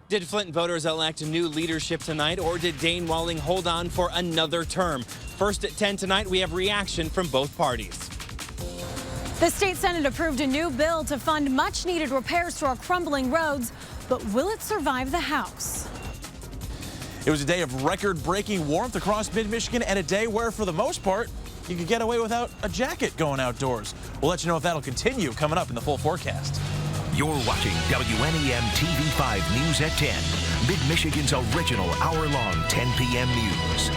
Did Flint voters elect new leadership tonight, or did Dane Walling hold on for another term? First at 10 tonight, we have reaction from both parties. The state Senate approved a new bill to fund much-needed repairs to our crumbling roads, but will it survive the House? It was a day of record-breaking warmth across mid-Michigan and a day where, for the most part, you could get away without a jacket going outdoors. We'll let you know if that'll continue coming up in the full forecast. You're watching WNEM-TV5 News at 10, Mid-Michigan's original hour-long 10 p.m. news.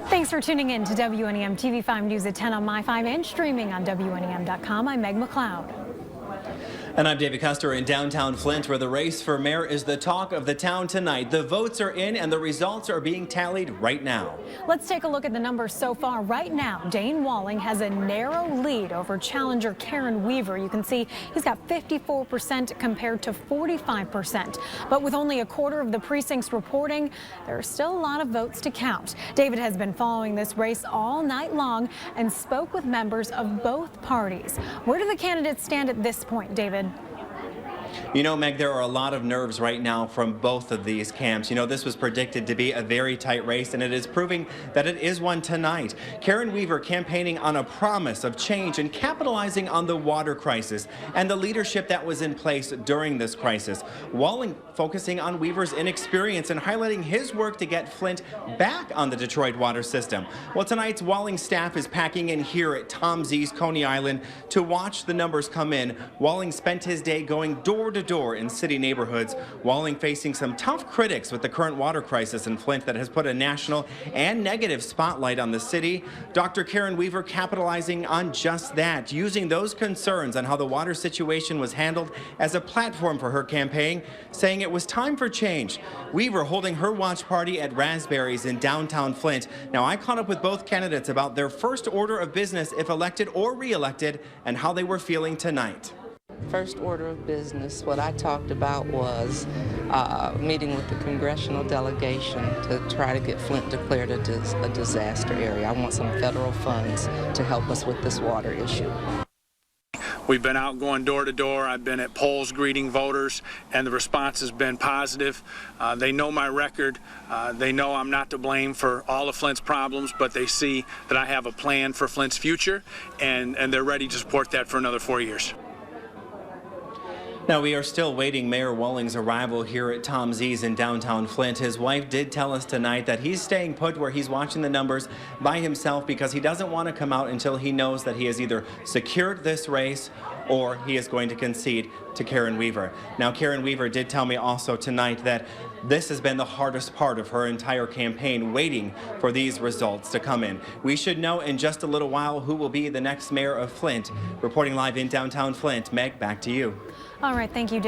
Thanks for tuning in to WNEM-TV5 News at 10 on My5 and streaming on WNEM.com. I'm Meg McLeod. And I'm David Custer in downtown Flint, where the race for mayor is the talk of the town tonight. The votes are in and the results are being tallied right now. Let's take a look at the numbers so far. Right now, Dane Walling has a narrow lead over challenger Karen Weaver. You can see he's got 54% compared to 45%. But with only a quarter of the precincts reporting, there are still a lot of votes to count. David has been following this race all night long and spoke with members of both parties. Where do the candidates stand at this point, David? You know, Meg, there are a lot of nerves right now from both of these camps. You know, this was predicted to be a very tight race, and it is proving that it is one tonight. Karen Weaver campaigning on a promise of change and capitalizing on the water crisis and the leadership that was in place during this crisis. Walling focusing on Weaver's inexperience and highlighting his work to get Flint back on the Detroit water system. Well, tonight's Walling staff is packing in here at Tom Z's Coney Island to watch the numbers come in. Walling spent his day going door to door in city neighborhoods. Walling facing some tough critics with the current water crisis in Flint that has put a national and negative spotlight on the city. Dr. Karen Weaver capitalizing on just that, using those concerns on how the water situation was handled as a platform for her campaign, saying it was time for change. Weaver holding her watch party at Raspberries in downtown Flint. Now, I caught up with both candidates about their first order of business if elected or re-elected and how they were feeling tonight. First order of business, what I talked about was meeting with the congressional delegation to try to get Flint declared a disaster area. I want some federal funds to help us with this water issue. We've been out going door to door. I've been at polls greeting voters, and the response has been positive. They know my record. They know I'm not to blame for all of Flint's problems, but they see that I have a plan for Flint's future, and they're ready to support that for another 4 years. Now, we are still waiting Mayor Walling's arrival here at Tom Z's in downtown Flint. His wife did tell us tonight that he's staying put where he's watching the numbers by himself because he doesn't want to come out until he knows that he has either secured this race or he is going to concede to Karen Weaver. Now, Karen Weaver did tell me also tonight that this has been the hardest part of her entire campaign, waiting for these results to come in. We should know in just a little while who will be the next mayor of Flint. Reporting live in downtown Flint, Meg, back to you. All right, thank you, Dave.